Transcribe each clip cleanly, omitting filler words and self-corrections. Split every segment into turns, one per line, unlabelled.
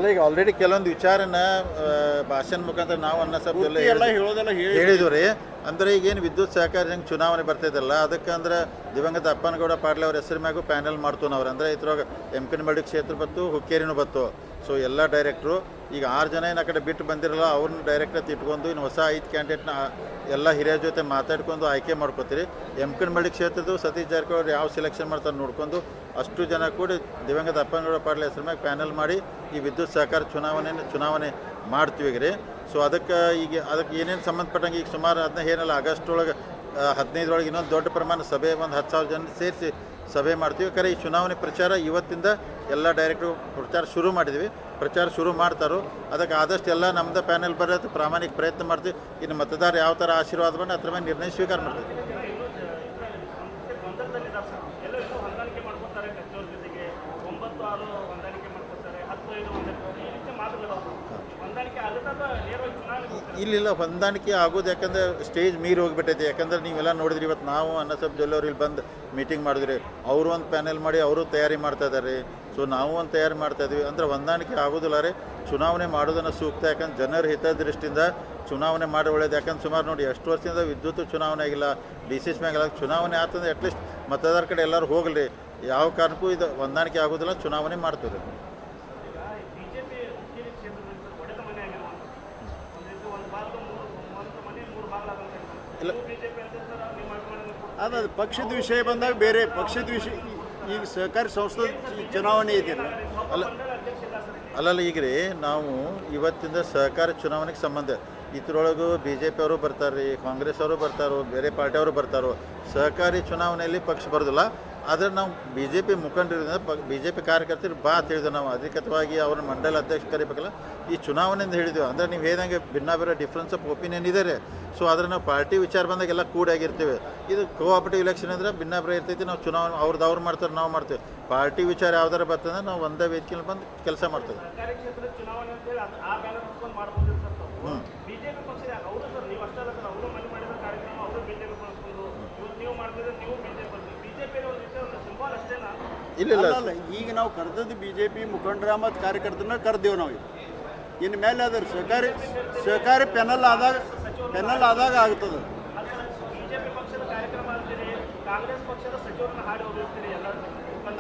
ಈಗ ಆಲ್ರೆಡಿ ಕೆಲವೊಂದು ವಿಚಾರನ ಭಾಷಣ ಮುಖಾಂತರ ನಾವು
ಎಲ್ಲ ಹೇಳೋದೆಲ್ಲ
ಹೇಳಿದ್ವಿ ರೀ. ಅಂದರೆ ಈಗೇನು ವಿದ್ಯುತ್ ಸಹಕಾರಿ ಹೆಂಗೆ ಚುನಾವಣೆ ಬರ್ತೈತಲ್ಲ, ಅದಕ್ಕೆ ಅಂದ್ರೆ ದಿವಂಗತ ಅಪ್ಪನಗೌಡ ಪಾಟೀಲ್ ಅವ್ರ ಹೆಸರು ಮ್ಯಾಗೂ ಪ್ಯಾನಲ್ ಮಾಡ್ತು ನಾವು. ಅಂದರೆ ಇದ್ರೊಳಗೆ ಎಮ್ಕನಮಳ್ಳಿ ಕ್ಷೇತ್ರ ಬತ್ತು, ಹುಕ್ಕೇರಿನೂ ಬತ್ತು. ಸೊ ಎಲ್ಲ ಡೈರೆಕ್ಟ್ರು ಈಗ 6 ಜನ ಏನು ಆ ಕಡೆ ಬಿಟ್ಟು ಬಂದಿರಲ್ಲ, ಅವ್ರನ್ನ ಡೈರೆಕ್ಟ್ ಇಟ್ಕೊಂಡು ಇನ್ನು ಹೊಸ 5 ಕ್ಯಾಂಡಿಡೇಟ್ನ ಎಲ್ಲ ಹಿರಿಯರ ಜೊತೆ ಮಾತಾಡ್ಕೊಂಡು ಆಯ್ಕೆ ಮಾಡ್ಕೋತೀರಿ. ಎಮ್ಕನಮಳ್ಳಿ ಕ್ಷೇತ್ರದ್ದು ಸತೀಶ್ ಜಾರಕಿಹೊಳಿ ಯಾವ ಸೆಲೆಕ್ಷನ್ ಮಾಡ್ತಾರೆ ನೋಡ್ಕೊಂಡು ಅಷ್ಟು ಜನ ಕೂಡಿ ದಿವಂಗತ ಅಪ್ಪನಗೌಡ ಪಾಟೀಲ್ ಹೆಸರು ಮ್ಯಾಗ ಪ್ಯಾನಲ್ ಮಾಡಿ ಈ ವಿದ್ಯುತ್ ಸಹಕಾರ ಚುನಾವಣೆ ಮಾಡ್ತೀವಿ ರೀ. ಸೊ ಅದಕ್ಕೆ ಏನೇನು ಸಂಬಂಧಪಟ್ಟಂಗೆ ಈಗ ಸುಮಾರು ಏನಲ್ಲ ಆಗಸ್ಟ್ ಒಳಗೆ 15 ಒಳಗೆ ಇನ್ನೊಂದು ದೊಡ್ಡ ಪ್ರಮಾಣ ಸಭೆ, ಒಂದು 10,000 ಜನ ಸೇರಿಸಿ ಸಭೆ ಮಾಡ್ತೀವಿ. ಖರೆ ಈ ಚುನಾವಣೆ ಪ್ರಚಾರ ಇವತ್ತಿಂದ ಎಲ್ಲ ಡೈರೆಕ್ಟ್ರು ಪ್ರಚಾರ ಶುರು ಮಾಡಿದ್ವಿ. ಪ್ರಚಾರ ಶುರು ಮಾಡ್ತಾರೋ ಅದಕ್ಕೆ ಆದಷ್ಟು ಎಲ್ಲ ನಮ್ಮದು ಪ್ಯಾನೆಲ್ ಬರೋದು ಪ್ರಾಮಾಣಿಕ ಪ್ರಯತ್ನ ಮಾಡ್ತೀವಿ. ಇನ್ನು ಮತದಾರ ಯಾವ ಥರ ಆಶೀರ್ವಾದ ಬಂದು ಅದ್ರ ಮೇಲೆ ನಿರ್ಣಯ ಸ್ವೀಕಾರ ಮಾಡ್ತೀವಿ. ಇಲ್ಲ ಹೊಂದಾಣಿಕೆ ಆಗೋದು ಯಾಕಂದರೆ ಸ್ಟೇಜ್ ಮೀರಿ ಹೋಗಿಬಿಟ್ಟೈತೆ. ಯಾಕಂದ್ರೆ ನೀವೆಲ್ಲ ನೋಡಿದ್ರಿ, ಇವತ್ತು ನಾವು ಅನ್ನಸಬ್ ಜೊಲ್ಲೆಯವ್ರು ಇಲ್ಲಿ ಬಂದು ಮೀಟಿಂಗ್ ಮಾಡಿದ್ರಿ, ಅವರು ಒಂದು ಪ್ಯಾನೆಲ್ ಮಾಡಿ ಅವರು ತಯಾರಿ ಮಾಡ್ತಾ ಇದ್ದಾರೆ. ಸೊ ನಾವು ಒಂದು ತಯಾರಿ ಮಾಡ್ತಾಯಿದ್ವಿ. ಅಂದರೆ ಹೊಂದಾಣಿಕೆ ಆಗೋದಿಲ್ಲ ರೀ. ಚುನಾವಣೆ ಮಾಡೋದನ್ನು ಸೂಕ್ತ, ಯಾಕಂದ್ರೆ ಜನರ ಹಿತದೃಷ್ಟಿಯಿಂದ ಚುನಾವಣೆ ಮಾಡಿ ಒಳ್ಳೇದು. ಯಾಕಂದ್ರೆ ಸುಮಾರು ನೋಡಿ ಎಷ್ಟು ವರ್ಷದಿಂದ ವಿದ್ಯುತ್ ಚುನಾವಣೆ ಆಗಿಲ್ಲ, ಡಿ.ಸಿ.ಸಿ ಮ್ಯಾಗಲ್ಲ. ಚುನಾವಣೆ ಆತಂದ್ರೆ ಅಟ್ಲೀಸ್ಟ್ ಮತದಾರ ಕಡೆ ಎಲ್ಲರೂ ಹೋಗಲಿ. ಯಾವ ಕಾರಣಕ್ಕೂ ಇದು ಹೊಂದಾಣಿಕೆ ಆಗೋದಿಲ್ಲ, ಚುನಾವಣೆ ಮಾಡ್ತೀವಿ ರೀ.
ಇಲ್ಲ ಅದು ಪಕ್ಷದ ವಿಷಯ ಬಂದಾಗ ಬೇರೆ ಪಕ್ಷದ ವಿಷಯ. ಈಗ ಸಹಕಾರಿ ಸಂಸ್ಥೆ ಚುನಾವಣೆ ಇದೆಯಲ್ಲ,
ಅಲ್ಲಲ್ಲ ಈಗ ರೀ ನಾವು ಇವತ್ತಿಂದ ಸಹಕಾರಿ ಚುನಾವಣೆಗೆ ಸಂಬಂಧ ಇದ್ರೊಳಗೂ BJP ಅವರು ಬರ್ತಾರೆ ರೀ, ಕಾಂಗ್ರೆಸ್ ಅವರು ಬರ್ತಾರೋ, ಬೇರೆ ಪಾರ್ಟಿಯವರು ಬರ್ತಾರೋ. ಸಹಕಾರಿ ಚುನಾವಣೆಯಲ್ಲಿ ಪಕ್ಷ ಬರೋದಿಲ್ಲ. ಆದರೆ ನಾವು BJP ಮುಖಂಡರಿಂದ BJP ಕಾರ್ಯಕರ್ತರು ತಿಳಿದು ನಾವು ಅಧಿಕೃತವಾಗಿ ಅವ್ರ ಮಂಡಲ ಅಧ್ಯಕ್ಷ ಕರಿಬೇಕಲ್ಲ, ಈ ಚುನಾವಣೆಯಿಂದ ಹೇಳಿದೆವು. ಅಂದರೆ ನೀವು ಹೇಳಿದಂಗೆ ಭಿನ್ನ ಡಿಫ್ರೆನ್ಸ್ ಆಫ್ ಒಪಿನಿಯನ್ ಇದೆ ರೀ. ಸೊ ಆದರೆ ನಾವು ಪಾರ್ಟಿ ವಿಚಾರ ಬಂದಾಗೆಲ್ಲ ಕೂಡಾಗಿರ್ತೀವಿ. ಇದು ಕೋಆಪರೇಟಿವ್ ಇಲೆಕ್ಷನ್ ಅಂದರೆ ಭಿನ್ನಾಭಿಪ್ರಾಯ ಇರ್ತೈತಿ. ನಾವು ಚುನಾವಣೆ ಅವ್ರು ಮಾಡ್ತಾರೆ, ನಾವು ಮಾಡ್ತೀವಿ. ಪಾರ್ಟಿ ವಿಚಾರ ಯಾವ್ದಾರ ಬರ್ತಂದ್ರೆ ನಾವು ಒಂದೇ ವೇದಿಕೆಯಲ್ಲಿ ಬಂದು ಕೆಲಸ ಮಾಡ್ತೀವಿ.
ಇಲ್ಲ ಈಗ ನಾವು ಕರೆದದ್ದು BJP ಮುಖಂಡರ ಮತ್ತು ಕಾರ್ಯಕರ್ತರನ್ನ ಕರೆದೇವು ನಾವು. ಇನ್ನು ಮೇಲೆ ಅದ್ರ ಸಹಕಾರಿ ಪೆನಲ್ ಆದಾಗ ಆಗ್ತದೆ.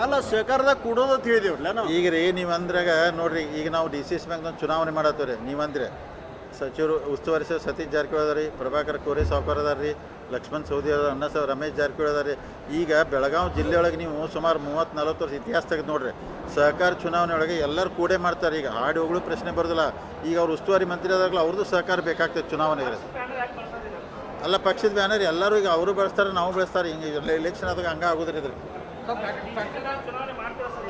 ಅಲ್ಲ ಸಹಕಾರದಾಗ ಕೂಡೋದು ಅಂತ ಹೇಳಿದೇವಲ್ಲ ನಾವು.
ಈಗ ರೀ ನೀವು ಅಂದ್ರಾಗ ನೋಡ್ರಿ, ಈಗ ನಾವು ಡಿ.ಸಿ.ಸಿ ಬ್ಯಾಂಕ್ ಚುನಾವಣೆ ಮಾಡತ್ತೇವೆ ರೀ. ನೀವಂದ್ರೆ ಸಚಿವರು ಉಸ್ತುವಾರಿ ಸತೀಶ್ ಜಾರಕಿಹೊಳಿ ಅದಾರ ರೀ, ಪ್ರಭಾಕರ್ ಕೋರೆ ಸಾವ್ಕಾರ ಅದಾರ ರೀ, ಲಕ್ಷ್ಮಣ್ ಸವದಿ ಅದಾರ, ರಮೇಶ್ ಜಾರಕಿಹೊಳಿ ಅದಾರ ರೀ. ಈಗ ಬೆಳಗಾವಿ ಜಿಲ್ಲೆಯೊಳಗೆ ನೀವು ಸುಮಾರು 30-40 ವರ್ಷ ಇತಿಹಾಸ ತೆಗೆದು ನೋಡ್ರಿ, ಸಹಕಾರ ಚುನಾವಣೆ ಒಳಗೆ ಎಲ್ಲರೂ ಕೂಡೇ ಮಾಡ್ತಾರೆ. ಈಗ ಹಾಡಿ ಹೋಗ್ಲು ಪ್ರಶ್ನೆ ಬರೋದಿಲ್ಲ. ಈಗ ಅವ್ರು ಉಸ್ತುವಾರಿ ಮಂತ್ರಿ ಆದಾಗಲೂ ಅವ್ರದ್ದು ಸಹಕಾರ ಬೇಕಾಗ್ತದೆ ಚುನಾವಣೆಗೆ. ಅಲ್ಲ ಪಕ್ಷದ ಬ್ಯಾನರ್ ಎಲ್ಲರೂ ಈಗ ಅವರು ಬೆಳೆಸ್ತಾರೆ, ನಾವು ಬೆಳೆಸ್ತಾರೆ. ಹಿಂಗೆ ಎಲೆಕ್ಷನ್ ಆದಾಗ ಹಂಗೆ ಆಗೋದ್ರಿ ಇದ್ರಿ.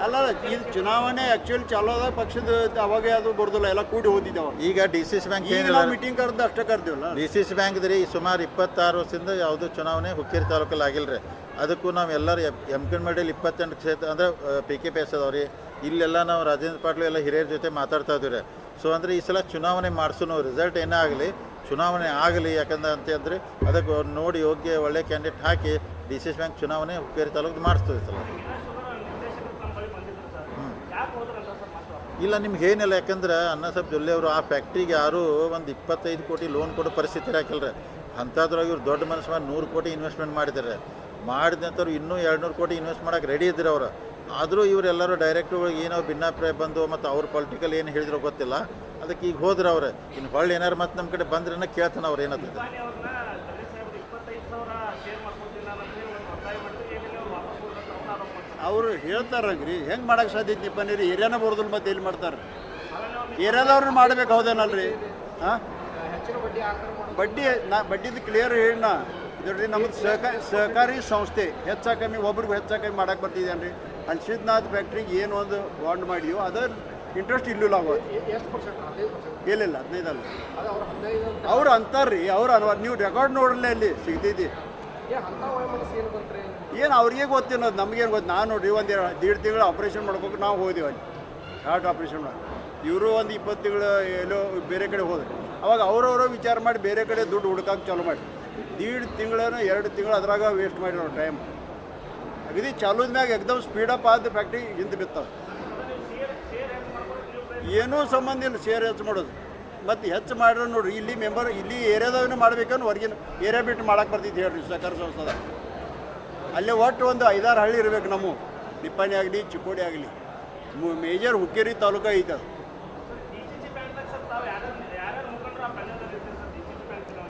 ಅಲ್ಲ ಇದು ಚುನಾವಣೆ ಆ್ಯಕ್ಚುಲಿ ಚಾಲೂ ಆದಾಗ ಪಕ್ಷದ ಅವಾಗ ಅದು ಬರೋದಿಲ್ಲ, ಎಲ್ಲ ಕೂಡಿ ಹೋದಿದ್ದಾವೆ.
ಈಗ ಡಿ.ಸಿ.ಸಿ ಬ್ಯಾಂಕ್
ಮೀಟಿಂಗ್ ಕರೆದು ಅಷ್ಟೇ ಕರ್ದೇವಲ್ಲ.
ಡಿ.ಸಿ.ಸಿ ಬ್ಯಾಂಕ್ ರೀ ಸುಮಾರು 26 ವರ್ಷದಿಂದ ಯಾವುದೂ ಚುನಾವಣೆ ಹುಕ್ಕೇರಿ ತಾಲೂಕಲ್ಲಿ ಆಗಿಲ್ಲ ರೀ. ಅದಕ್ಕೂ ನಾವು ಎಲ್ಲರೂ ಎಮ್ಕನಮಳ್ಳಿಯಲ್ಲಿ 28 ಕ್ಷೇತ್ರ ಅಂದರೆ PKPS ಅದಾವ್ರಿ. ಇಲ್ಲೆಲ್ಲ ನಾವು ರಾಜೇಂದ್ರ ಪಾಟೀಲ್ ಎಲ್ಲ ಹಿರಿಯರ ಜೊತೆ ಮಾತಾಡ್ತಾ ಇದ್ದೀವಿ ರೀ. ಸೊ ಅಂದರೆ ಈ ಸಲ ಚುನಾವಣೆ ಮಾಡಿಸೋನು ರಿಸಲ್ಟ್ ಏನೇ ಆಗಲಿ, ಚುನಾವಣೆ ಆಗಲಿ. ಯಾಕಂದ್ರೆ ಅಂತಂದರೆ ಅದಕ್ಕೆ ನೋಡಿ ಯೋಗ್ಯ ಒಳ್ಳೆ ಕ್ಯಾಂಡಿಡೇಟ್ ಹಾಕಿ ಡಿ.ಸಿ.ಸಿ ಬ್ಯಾಂಕ್ ಚುನಾವಣೆ ಹುಕ್ಕೇರಿ ತಾಲೂಕು ಮಾಡಿಸ್ತೀವಿ ಸಲ. ಇಲ್ಲ ನಿಮ್ಗೆ ಏನಿಲ್ಲ, ಯಾಕಂದ್ರೆ ಅನ್ನಸಬ್ ಜೊಲ್ಲೆ ಅವರು ಆ ಫ್ಯಾಕ್ಟ್ರಿಗೆ ಯಾರೂ ಒಂದು 25 ಕೋಟಿ ಲೋನ್ ಕೊಡೋ ಪರಿಸ್ಥಿತಿ ಹಾಕಿಲ್ರಿ. ಅಂಥದ್ರೊಳಗೆ ಇವ್ರು ದೊಡ್ಡ ಮನಸ್ಸು ಮಾಡಿ 100 ಕೋಟಿ ಇನ್ವೆಸ್ಟ್ಮೆಂಟ್ ಮಾಡಿದ್ದಾರೆ. ಮಾಡಿದಂಥವ್ರು ಇನ್ನೂ 200 ಕೋಟಿ ಇನ್ವೆಸ್ಟ್ ಮಾಡೋಕೆ ರೆಡಿ ಇದ್ದರು ಅವರು. ಆದರೂ ಇವರೆಲ್ಲರೂ ಡೈರೆಕ್ಟ್ರುಗಳಿಗೆ ಏನೋ ಭಿನ್ನಾಭಿಪ್ರಾಯ ಬಂದು ಮತ್ತು ಅವ್ರ ಪೊಲಿಟಿಕಲ್ ಏನು ಹೇಳಿದ್ರೋ ಗೊತ್ತಿಲ್ಲ. ಅದಕ್ಕೆ ಈಗ ಹೋದ್ರೆ ಅವ್ರೆ ಇನ್ನು ಹೊಳ್ಳಿ ಏನಾರು ಮತ್ತೆ ನಮ್ಮ ಕಡೆ ಬಂದ್ರೆ ಕೇಳ್ತಾನೆ ಅವ್ರು ಏನಂತ.
ಅವರು ಹೇಳ್ತಾರಂಗ್ರಿ, ಹೆಂಗೆ ಮಾಡೋಕ್ಕೆ ಸಾಧ್ಯತೆಪ್ಪ ನೀರು ಏರಿಯಾನ ಬರೋದಿಲ್ಲ, ಮತ್ತೆ ಎಲ್ಲಿ ಮಾಡ್ತಾರೆ? ಏರಿಯಾದವ್ರನ್ನ ಮಾಡ್ಬೇಕು, ಹೌದೇನಲ್ರಿ? ಹಾಂ ಬಡ್ಡಿದು ಕ್ಲಿಯರ್ ಹೇಳಿ ನಾ ಇದ್ರಿ. ನಮ್ಮದು ಸಹಕಾರಿ ಸಂಸ್ಥೆ ಹೆಚ್ಚಾಕಮ್ಮಿ ಒಬ್ರಿಗೆ ಹೆಚ್ಚಾಕಮ್ಮಿ ಮಾಡಕ್ಕೆ ಬರ್ತಿದ್ದೇನೆ ರೀ. ಅಲ್ಲಿ ಸಿದ್ಧನಾಥ್ ಫ್ಯಾಕ್ಟ್ರಿಗೆ ಏನು ಒಂದು ಬಾಂಡ್ ಮಾಡಿಯೋ ಅದರ ಇಂಟ್ರೆಸ್ಟ್ ಇಲ್ಲಿಲ್ಲ ಆಗೋದು. ಇಲ್ಲ 15 ಅಲ್ಲ, ಅವ್ರು ಅಂತಾರ್ರಿ. ನೀವು ರೆಕಾರ್ಡ್ ನೋಡ್ರಲ್ಲ ಅಲ್ಲಿ ಸಿಗ್ತೈತಿ. ಏನು ಅವ್ರಿಗೆ ಗೊತ್ತೇನದು, ನಮಗೇನು ಗೊತ್ತು? ನಾನು ನೋಡ್ರಿ ಒಂದು 1.5 ತಿಂಗಳು ಆಪ್ರೇಷನ್ ಮಾಡ್ಬೇಕು ನಾವು ಹೋದೆವು ಅಲ್ಲಿ, ಹಾರ್ಟ್ ಆಪ್ರೇಷನ್ ಮಾಡಿ. ಇವರು ಒಂದು 20 ತಿಂಗಳು ಎಲ್ಲೋ ಬೇರೆ ಕಡೆ ಹೋದ್ರು. ಅವಾಗ ಅವರವರು ವಿಚಾರ ಮಾಡಿ ಬೇರೆ ಕಡೆ ದುಡ್ಡು ಹುಡುಕಕ್ಕೆ ಚಾಲು ಮಾಡಿ 1.5 ತಿಂಗಳೇನೋ 2 ತಿಂಗಳು ಅದ್ರಾಗ ವೇಸ್ಟ್ ಮಾಡಿರೋ ಟೈಮ್. ಅಗದಿ ಚಾಲೂದ ಮ್ಯಾಗ ಎಕ್ದಮ್ ಸ್ಪೀಡಪ್ ಆದ ಫ್ಯಾಕ್ಟ್ರಿ ಹಿಂದೆ ಬಿತ್ತವೆ. ಏನೂ ಸಂಬಂಧ ಇಲ್ಲ ಶೇರ್ ಹೆಚ್ಚು ಮಾಡೋದು. ಮತ್ತು ಹೆಚ್ಚು ಮಾಡ್ರೆ ನೋಡ್ರಿ ಇಲ್ಲಿ ಮೆಂಬರ್ ಇಲ್ಲಿ ಏರಿಯಾದವನ್ನೇ ಮಾಡ್ಬೇಕಂದ್ರೆ ಹೊರಗಿನ ಏರಿಯಾ ಬಿಟ್ಟು ಮಾಡಕ್ಕೆ ಬರ್ತಿದ್ದು ಹೇಳ್ರಿ ಸಹಕಾರ ಸಂಸ್ಥಾದ. ಅಲ್ಲೇ ಒಟ್ಟು ಒಂದು 5-6 ಹಳ್ಳಿ ಇರಬೇಕು. ನಮ್ಮ ನಿಪ್ಪಾಣಿ ಆಗಲಿ ಚಿಕ್ಕೋಡಿ ಆಗಲಿ ಮೇಜರ್ ಹುಕ್ಕೇರಿ ತಾಲೂಕು ಐತೆ ಅದು.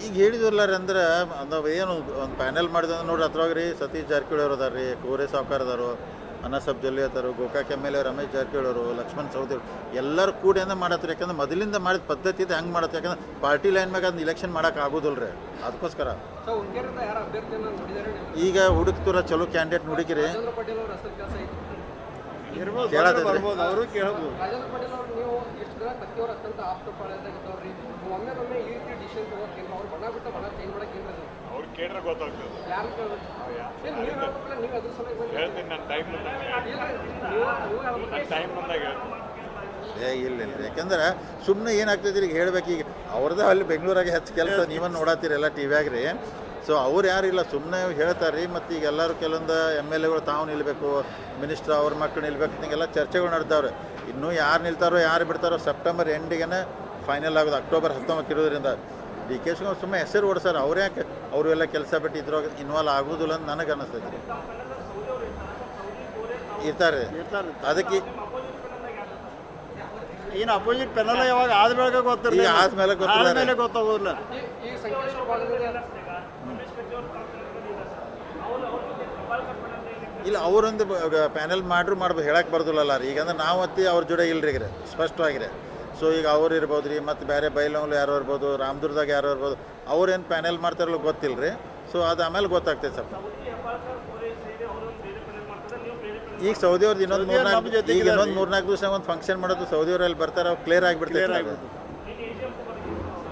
ಈಗ ಹೇಳಿದ್ರಲ್ಲ ರೀ ಅಂದ್ರೆ ನಾವು ಏನು ಒಂದು ಪ್ಯಾನೆಲ್ ಮಾಡಿದ ನೋಡ್ರಿ ಅದ್ರಾಗ ರೀ ಸತೀಶ್ ಜಾರಕಿಹೊಳಿ ಅವ್ರು ಅದಾರ ರೀ, ಕೋರೆ ಸಾವ್ಕಾರ್ ಅದಾರು, ಅನಸಬ್ ಜಲ್ಲಿ ಅದಾರು, Gokak M L A Ramesh Jarkiholi ಅವರು, ಲಕ್ಷ್ಮಣ್ ಸವದಿ ಎಲ್ಲರೂ ಕೂಡಿ ಅಂದ್ರೆ ಮಾಡತ್ತಾರೆ. ಯಾಕಂದ್ರೆ ಮೊದಲಿಂದ ಮಾಡಿದ ಪದ್ಧತಿ ಇದೆ ಹಂಗೆ ಮಾಡತ್ತೆ. ಯಾಕಂದ್ರೆ ಪಾರ್ಟಿ ಲೈನ್ ಮ್ಯಾಗ ಅದನ್ನ ಇಲೆಕ್ಷನ್ ಮಾಡೋಕೆ ಆಗೋದಿಲ್ಲ ರೀ. ಅದಕ್ಕೋಸ್ಕರ ಈಗ ಹುಡುಕ್ತೂರ ಚಲೋ ಕ್ಯಾಂಡಿಡೇಟ್ ಹುಡುಕಿರಿ
ಇರ್ಬೋದು, ಬರ್ಬೋದು, ಅವರು ಕೇಳ್ಬೋದು.
ಇಲ್ಲ ಯಾಕಂದ್ರೆ ಸುಮ್ಮನೆ ಏನಾಗ್ತೈತಿ ಈಗ ಹೇಳ್ಬೇಕು. ಈಗ ಅವ್ರದ್ದು ಅಲ್ಲಿ ಬೆಂಗಳೂರಾಗೆ ಹೆಚ್ಚು ಕೆಲಸ ನೀವನ್ನ ನೋಡತ್ತೀರಿ ಎಲ್ಲ ಟಿ ವಿಯಾಗ ರೀ. ಸೊ ಅವ್ರು ಯಾರಿಲ್ಲ ಸುಮ್ಮನೆ ಹೇಳ್ತಾರೆ ರೀ. ಮತ್ತು ಈಗ ಎಲ್ಲರೂ ಕೆಲವೊಂದು ಎಮ್ ಎಲ್ ಎಗಳು ತಾವು ನಿಲ್ಲಬೇಕು, ಮಿನಿಸ್ಟ್ರ್ ಅವ್ರ ಮಕ್ಕಳು ನಿಲ್ಬೇಕು, ಹಿಂಗೆಲ್ಲ ಚರ್ಚೆಗಳು ನಡೆದವ್ರೆ. ಇನ್ನೂ ಯಾರು ನಿಲ್ತಾರೋ ಯಾರು ಬಿಡ್ತಾರೋ ಸೆಪ್ಟೆಂಬರ್ ಎಂಡಿಗೆ ಫೈನಲ್ ಆಗೋದು. ಅಕ್ಟೋಬರ್ 19 ಇರೋದ್ರಿಂದ ಡಿ ಕೆ ಶಿವಕುಮಾರ್ ಸುಮ್ಮನೆ ಹೆಸರು ಓಡಿಸ್ತಾರೆ. ಅವ್ರು ಯಾಕೆ ಅವರು ಎಲ್ಲ ಕೆಲಸ ಬಿಟ್ಟು ಇದ್ರಾಗ ಇನ್ವಾಲ್ವ್ ಆಗೋದಿಲ್ಲ ಅಂತ ನನಗೆ ಅನ್ನಿಸ್ತೈತೆ ರೀ. ಇರ್ತಾರೆ ಅದಕ್ಕೆ
ಏನು ಅಪೋಸಿಟ್ ಪೆನಲ್ ಯಾವಾಗ ಆದ್ಮೇಲೆ ಗೊತ್ತಿಲ್ಲ,
ಆದ್ಮೇಲೆ
ಗೊತ್ತಾಗೋದಿಲ್ಲ.
ಇಲ್ಲ ಅವರೊಂದು ಪ್ಯಾನೆಲ್ ಮಾಡ್ಬೋದು ಹೇಳಕ್ಕೆ ಬರ್ದಿಲ್ಲಲ್ಲ ರೀ. ಈಗ ಅಂದ್ರೆ ನಾವು ಅತ್ತಿ ಅವ್ರ ಜೋಡಿ ಇಲ್ರಿ ಈಗ ಸ್ಪಷ್ಟವಾಗಿರಿ. ಸೊ ಈಗ ಅವ್ರು ಇರ್ಬೋದು ರೀ, ಮತ್ತು ಬೇರೆ ಬೈಲಂಗ್ಲು ಯಾರೋ ಇರ್ಬೋದು, ರಾಮದುರ್ಗದಾಗ ಯಾರೋ ಇರ್ಬೋದು, ಅವ್ರೇನು ಪ್ಯಾನೆಲ್ ಮಾಡ್ತಾರಲ್ಲ ಗೊತ್ತಿಲ್ಲ ರೀ. ಸೊ ಅದು ಆಮೇಲೆ ಗೊತ್ತಾಗ್ತೈತೆ ಸ್ವಲ್ಪ. ಈಗ ಸೌದಿ ಅವ್ರದ್ದು ಇನ್ನೊಂದು 3-4 ದಿವಸ ಒಂದು ಫಂಕ್ಷನ್ ಮಾಡೋದು ಸೌದಿಯವರಲ್ಲಿ ಬರ್ತಾರೆ, ಅವ್ರು ಕ್ಲಿಯರ್ ಆಗಿಬಿಡ್ತಾರೆ.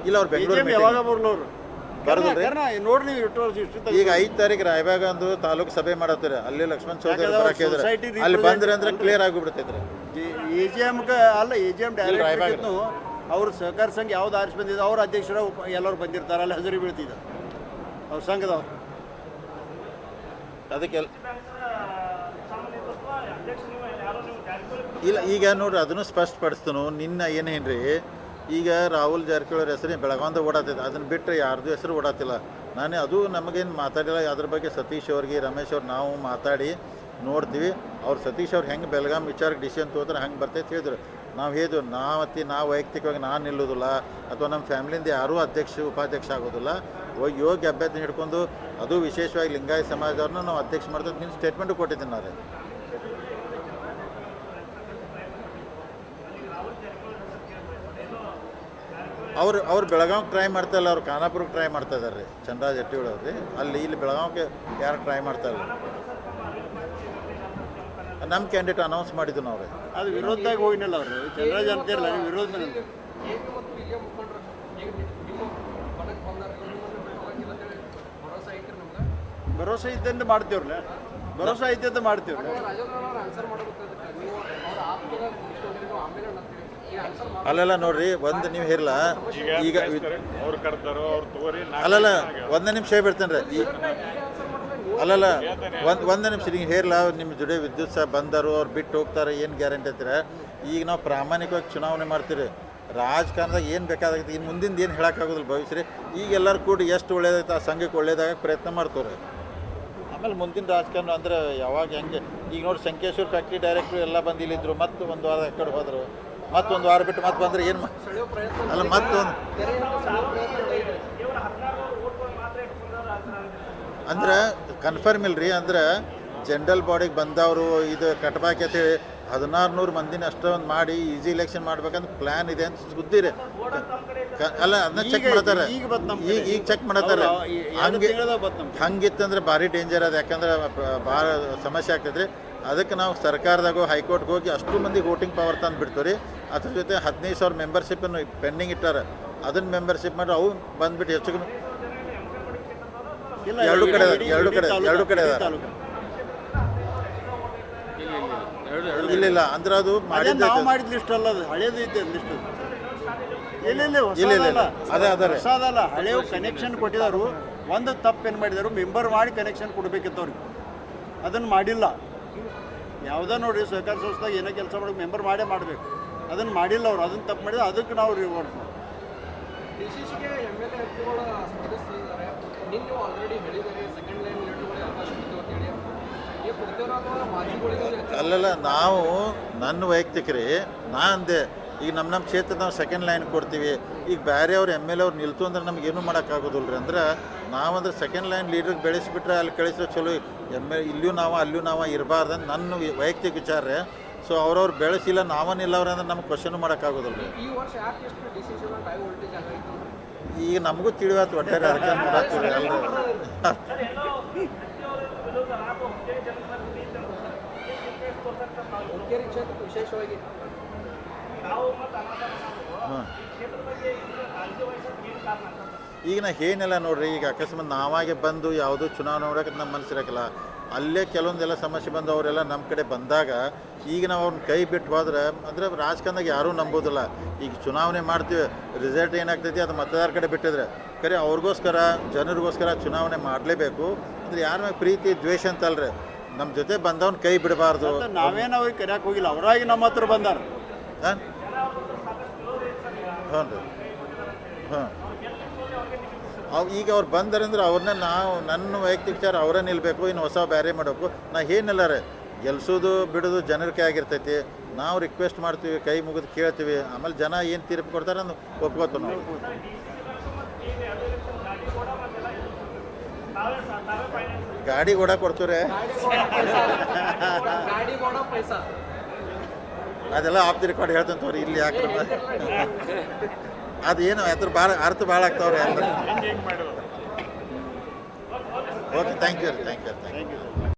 ಇಲ್ಲ ಅವ್ರು ಬೆಂಗಳೂರು
ಯಾವಾಗ ಬರ್ಲೋರು ನೋಡ್ರಿ.
ಈಗ 5 ತಾರೀಕು ರಾಯಬಾಗ ಒಂದು ತಾಲೂಕು ಸಭೆ ಮಾಡತ್ತಾರೆ. ಅಲ್ಲಿ ಲಕ್ಷ್ಮಣ್ ಸವದಿ ಅಲ್ಲಿ ಬಂದ್ರೆ ಅಂದ್ರೆ ಕ್ಲಿಯರ್ ಆಗಿಬಿಡ್ತೈತ್ರಿ.
AGM ಅಲ್ಲ, AGM ಡೈರೆಕ್ಟ್ ಅವ್ರ ಸಹಕಾರ ಸಂಘ ಯಾವ್ದು ಆರಿಸಿ ಬಂದಿದೆ ಅವ್ರ ಅಧ್ಯಕ್ಷರು ಎಲ್ಲರೂ ಬಂದಿರ್ತಾರೆ, ಅಲ್ಲಿ ಹಜರಿ ಬೀಳ್ತಿದ್ದ ಅವ್ರ ಸಂಘದವ್ರು.
ಅದಕ್ಕೆ ಇಲ್ಲ ಈಗ ನೋಡ್ರಿ ಅದನ್ನು ಸ್ಪಷ್ಟಪಡಿಸ್ತನು. ನಿನ್ನ ಏನೇನ್ರಿ ಈಗ ರಾಹುಲ್ ಜಾರಕಿಹೊಳಿ ಅವ್ರ ಹೆಸರು ಬೆಳಗಾವಂದ ಓಡಾತೈತೆ, ಅದನ್ನು ಬಿಟ್ಟರೆ ಯಾರ್ದು ಹೆಸರು ಓಡಾತಿಲ್ಲ. ನಾನೇ ಅದು ನಮಗೇನು ಮಾತಾಡಿಲ್ಲ ಅದ್ರ ಬಗ್ಗೆ. ಸತೀಶ್ ಅವ್ರಿಗೆ ರಮೇಶ್ ಅವ್ರು ನಾವು ಮಾತಾಡಿ ನೋಡ್ತೀವಿ. ಅವ್ರು ಸತೀಶ್ ಅವ್ರು ಹೆಂಗೆ ಬೆಳಗಾಂ ವಿಚಾರಕ್ಕೆ ಡಿಸಿಷನ್ ತೊಗೋತಾರೆ ಹಂಗೆ ಬರ್ತೈತೆ ಹೇಳಿದ್ರು. ನಾವು ಹೇಳಿದ್ವಿ ನಾವು ವೈಯಕ್ತಿಕವಾಗಿ ನಾನು ನಿಲ್ಲೋದಿಲ್ಲ ಅಥವಾ ನಮ್ಮ ಫ್ಯಾಮಿಲಿಯಿಂದ ಯಾರೂ ಉಪಾಧ್ಯಕ್ಷ ಆಗೋದಿಲ್ಲ. ಯೋಗ್ಯ ಅಭ್ಯರ್ಥಿ ಹಿಡ್ಕೊಂಡು ಅದು ವಿಶೇಷವಾಗಿ ಲಿಂಗಾಯತ ಸಮಾಜದವ್ರನ್ನ ನಾವು ಅಧ್ಯಕ್ಷ ಮಾಡ್ತೀವಿ. ನಿನ್ನ ಸ್ಟೇಟ್ಮೆಂಟು ಕೊಟ್ಟಿದ್ದೀನಿ ನಾನು. ಅವ್ರು ಬೆಳಗಾವಿಗೆ ಟ್ರೈ ಮಾಡ್ತಾಯಿಲ್ಲ, ಅವ್ರು ಖಾನಾಪುರಕ್ಕೆ ಟ್ರೈ ಮಾಡ್ತಾ ಇದ್ದಾರೆ ರೀ. ಚಂದ್ರರಾಜ್ ಎಟ್ಟಿಗಳು ಅವ್ರಿ ಅಲ್ಲಿ ಇಲ್ಲಿ ಬೆಳಗಾವಿಗೆ ಯಾರು ಟ್ರೈ ಮಾಡ್ತಾಯಿಲ್ಲ. ನಮ್ಮ ಕ್ಯಾಂಡಿಡೇಟ್ ಅನೌನ್ಸ್ ಮಾಡಿದ್ದು ನಾವು ರೀ.
ಅದು ವಿರೋಧದಾಗ ಹೋಗಿನಲ್ಲ ಅವರು ಚಂದ್ರರಾಜ್ ಅಂತಿರಲ್ಲ, ವಿರೋಧ ಭರೋಸೆ ಇದ್ದಂತ ಮಾಡ್ತೀವ್ರಲ್ಲ, ಭರೋಸೆ ಐತೆ ಅಂತ ಮಾಡ್ತೀವ್ರಿ.
ಅಲ್ಲೆಲ್ಲ ನೋಡ್ರಿ ಒಂದು ನೀವು ಹೇರಲ್ಲ ಈಗ ಅಲ್ಲಲ್ಲ ಒಂದೇ ನಿಮಿಷ ಹೇಳ್ಬಿಡ್ತೇನೆ ರೀ. ಅಲ್ಲಲ್ಲ ಒಂದು ನಿಮಿಷ ನೀವು ಹೇರಲ್ಲ ನಿಮ್ಮ ಜೊತೆ ವಿದ್ಯುತ್ ಸಹ ಬಂದರು ಅವ್ರು ಬಿಟ್ಟು ಹೋಗ್ತಾರೆ ಏನು ಗ್ಯಾರಂಟಿ ಅಂತೀರ. ಈಗ ನಾವು ಪ್ರಾಮಾಣಿಕವಾಗಿ ಚುನಾವಣೆ ಮಾಡ್ತೀರಿ. ರಾಜಕಾರಣದಾಗ ಏನು ಬೇಕಾಗುತ್ತೆ ಇನ್ನು ಮುಂದಿಂದ ಏನು ಹೇಳೋಕ್ಕಾಗೋದಿಲ್ಲ ಭವಿಷ್ಯ ರೀ. ಈಗ ಎಲ್ಲರೂ ಕೂಡಿ ಎಷ್ಟು ಒಳ್ಳೇದಾಯ್ತು ಆ ಸಂಘಕ್ಕೆ ಒಳ್ಳೇದಾಗ ಪ್ರಯತ್ನ ಮಾಡ್ತವ್ರೆ. ಆಮೇಲೆ ಮುಂದಿನ ರಾಜಕಾರಣ ಅಂದರೆ ಯಾವಾಗ ಹೆಂಗೆ ಈಗ ನೋಡಿ ಸಂಕೇಶ್ವರ ಫ್ಯಾಕ್ಟ್ರಿ ಡೈರೆಕ್ಟ್ರು ಎಲ್ಲ ಬಂದು ಇಲ್ಲಿದ್ದರು, ಮತ್ತು ಒಂದು ವಾರ ಆ ಕಡೆ ಹೋದರು, ಮತ್ತೊಂದು ವಾರ ಬಿಟ್ಟು ಮತ್ತೆ ಬಂದರೆ ಏನು ಅಲ್ಲ ಮತ್ತೊಂದು ಅಂದ್ರೆ ಕನ್ಫರ್ಮ್ ಇಲ್ರಿ. ಅಂದ್ರೆ ಜನರಲ್ ಬಾಡಿಗೆ ಬಂದವರು ಇದು ಕಟ್ಬಾಕಿ ಅಂತೇಳಿ 1600 ಮಂದಿನ ಅಷ್ಟೊಂದು ಮಾಡಿ ಈಸಿ ಇಲೆಕ್ಷನ್ ಮಾಡ್ಬೇಕಂತ ಪ್ಲ್ಯಾನ್ ಇದೆ ಅಂತ ಸುದ್ದಿ ರೀ. ಅಲ್ಲ ಅದನ್ನ ಚೆಕ್ ಮಾಡ್ತಾರೆ ಈಗ ಚೆಕ್ ಮಾಡತ್ತಾರೆ. ಹಂಗಿತ್ತಂದ್ರೆ ಭಾರಿ ಡೇಂಜರ್ ಅದು. ಯಾಕಂದ್ರೆ ಭಾಳ ಸಮಸ್ಯೆ ಆಗ್ತೈತೆ ರೀ. ಅದಕ್ಕೆ ನಾವು ಸರ್ಕಾರದಾಗ ಹೈಕೋರ್ಟ್ಗೆ ಹೋಗಿ ಅಷ್ಟು ಮಂದಿ ವೋಟಿಂಗ್ ಪವರ್ ತಂದು ಬಿಡ್ತೀವಿ ರೀ. ಅದ್ರ ಜೊತೆ 15,000 ಮೆಂಬರ್ಶಿಪ್ಪನ್ನು ಪೆಂಡಿಂಗ್ ಇಟ್ಟಾರೆ. ಅದನ್ನು ಮೆಂಬರ್ಶಿಪ್ ಮಾಡಿ ಅವು ಬಂದುಬಿಟ್ಟು ಹೆಚ್ಚು ಎರಡು ಕಡೆ ಅದ. ಇಲ್ಲ ಅಂದ್ರೆ ಅದು
ಮಾಡಿದ ಲಿಸ್ಟ್ ಅಲ್ಲ, ಅದು ಹಳೇದು ಐತೆ ಲಿಸ್ಟ್. ಹೊಸದಲ್ಲ, ಹಳೆಯವು ಕನೆಕ್ಷನ್ ಕೊಟ್ಟಿದ್ದಾರೆ. ಒಂದು ತಪ್ಪೇನು ಮಾಡಿದರು, ಮೆಂಬರ್ ಮಾಡಿ ಕನೆಕ್ಷನ್ ಕೊಡಬೇಕಿತ್ತು ಅವ್ರಿಗೆ, ಅದನ್ನು ಮಾಡಿಲ್ಲ. ಯಾವುದೇ ನೋಡ್ರಿ ಸಹಕಾರ ಸಂಸ್ಥೆಗೆ ಏನೋ ಕೆಲಸ ಮಾಡೋಕೆ ಮೆಂಬರ್ ಮಾಡೇ ಮಾಡಬೇಕು. ಅದನ್ನು ಮಾಡಿಲ್ಲ ಅವರು, ಅದನ್ನು ತಪ್ಪು ಮಾಡಿದ್ರೆ ಅದಕ್ಕೆ ನಾವು ರಿವಾರ್ಡ್ ಮಾಡ್ತೀವಿ.
ಡಿಸಿಸಿಗೆ MLA ಅಭ್ಯರ್ಥಿಗಳು ಸ್ಪರ್ಧಿಸ್ತಿದ್ದಾರೆ. ನೀವು ಆಲ್ರೆಡಿ ಹೇಳಿದರೆ ಸೆಕೆಂಡ್ ಲೈನ್ ಲೀಡರ್ಗಳಿಗೆ ಅವಕಾಶ ಕೊಡ್ತೀವಿ ಅಂತೇಳಿ ಈಗ ಕೊಡ್ತೀರೋ ಅಥವಾ ಮಾಜಿಗಳಿಗೆ
ಅಲ್ಲಲ್ಲ, ನಾವು ನನ್ನ ವೈಯಕ್ತಿಕ ರೀ ನಾ ಅಂದೆ ಈಗ ನಮ್ಮ ಕ್ಷೇತ್ರದ ನಾವು ಸೆಕೆಂಡ್ ಲೈನ್ ಕೊಡ್ತೀವಿ. ಈಗ ಬೇರೆ ಅವ್ರು MLA ಅವ್ರು ನಿಲ್ತು ಅಂದ್ರೆ ನಮಗೇನು ಮಾಡೋಕ್ಕಾಗೋದಿಲ್ಲ ರೀ. ಅಂದ್ರೆ ನಾವಂದ್ರೆ ಸೆಕೆಂಡ್ ಲೈನ್ ಲೀಡ್ರಿಗೆ ಬೆಳೆಸಿಬಿಟ್ರೆ ಅಲ್ಲಿ ಕಳಿಸಿದ್ರೆ ಚಲೋ. ಇಲ್ಲೂ ನಾವು ಅಲ್ಲೂ ನಾವು ಇರಬಾರ್ದು ನನ್ನ ವೈಯಕ್ತಿಕ ವಿಚಾರ ರೀ. ಸೊ ಅವ್ರವ್ರು ಬೆಳೆಸಿಲ್ಲ ನಾವನ್ನಿಲ್ಲವ್ರೆ ಅಂದ್ರೆ ನಮ್ಗೆ ಕ್ವಶನ್ ಮಾಡೋಕ್ಕಾಗೋದಿಲ್ಲ ರೀ.
ಈ ವರ್ಷ ಯಾಕೆ ಎಷ್ಟು ಡಿಸಿಷನ್ ಹೈ ವೋಲ್ಟೇಜ್ ಆಗೈತೆ?
ಈಗ ನಮಗೂ ತಿಳಿವಾತು ಒಟ್ಟಾರೆ ಅದಕ್ಕೆ ನೋಡತ್ತೀವಿ ಅಲ್ಲ.
ಹುಕ್ಕೇರಿ ಕ್ಷೇತ್ರ ವಿಶೇಷವಾಗಿ
ಹಾಂ, ಈಗ ನಾ ಏನೆಲ್ಲ ನೋಡ್ರಿ, ಈಗ ಅಕಸ್ಮಾತ್ ನಾವಾಗೆ ಬಂದು ಯಾವುದೂ ಚುನಾವಣೆ ನೋಡೋಕೆ ನಮ್ಮ ಮನಸ್ಸಿರಕ್ಕಲ್ಲ. ಅಲ್ಲೇ ಕೆಲವೊಂದೆಲ್ಲ ಸಮಸ್ಯೆ ಬಂದು ಅವರೆಲ್ಲ ನಮ್ಮ ಕಡೆ ಬಂದಾಗ ಈಗ ನಾವು ಅವ್ರನ್ನ ಕೈ ಬಿಟ್ಟು ಹೋದ್ರೆ ಅಂದರೆ ರಾಜಕಾರಣದಾಗ ಯಾರೂ ನಂಬೋದಿಲ್ಲ. ಈಗ ಚುನಾವಣೆ ಮಾಡ್ತೀವಿ, ರಿಸಲ್ಟ್ ಏನಾಗ್ತೈತಿ ಅದು ಮತದಾರ ಕಡೆ ಬಿಟ್ಟಿದ್ರೆ ಖರೆ ಅವ್ರಿಗೋಸ್ಕರ ಜನರಿಗೋಸ್ಕರ ಚುನಾವಣೆ ಮಾಡಲೇಬೇಕು. ಅಂದರೆ ಯಾರ ಮೇಲೆ ಪ್ರೀತಿ ದ್ವೇಷ ಅಂತಲ್ರಿ, ನಮ್ಮ ಜೊತೆ ಬಂದವ್ನ ಕೈ ಬಿಡಬಾರ್ದು.
ನಾವೇನು ಅವ್ರಿಗೆ ಕರೆಯಕ್ಕೆ ಹೋಗಿಲ್ಲ, ಅವರಾಗಿ ನಮ್ಮ ಹತ್ರ ಬಂದಾರ.
ಹಾಂ ಹ್ಞೂ ರೀ ಹಾಂ, ಈಗ ಅವ್ರು ಬಂದರಂದ್ರೆ ಅವ್ರನ್ನ ನಾವು ನನ್ನ ವೈಯಕ್ತಿಕ ವಿಚಾರ ಅವರೇ ನಿಲ್ಲಬೇಕು, ಇನ್ನು ಹೊಸ ಬೇರೆ ಮಾಡಬೇಕು. ನಾ ಏನಿಲ್ಲ ರೀ, ಗೆಲ್ಸೋದು ಬಿಡೋದು ಜನರ ಕೈ ಆಗಿರ್ತೈತಿ. ನಾವು ರಿಕ್ವೆಸ್ಟ್ ಮಾಡ್ತೀವಿ, ಕೈ ಮುಗಿದು ಕೇಳ್ತೀವಿ, ಆಮೇಲೆ ಜನ ಏನು ತೀರ್ಪು ಕೊಡ್ತಾರೆ ಅಂತ ಒಪ್ಕೋತೀವಿ ನಾವು. ಗಾಡಿ ಕೂಡ ಕೊಡ್ತೀವಿ ರೀ,
ಗಾಡಿ ಕೂಡ ಪೈಸಾ
ಅದೆಲ್ಲ ಆಫ್ ದಿ ರೆಕಾರ್ಡ್ ಹೇಳ್ತಂತ ಅವ್ರಿ. ಇಲ್ಲಿ ಯಾಕೆ ಅದೇನು ಅದ್ರ ಅರ್ಥ ಭಾಳ ಆಗ್ತಾವ್ರಿ. ಓಕೆ, ಥ್ಯಾಂಕ್ ಯು ರೀ, ಥ್ಯಾಂಕ್ ಯು.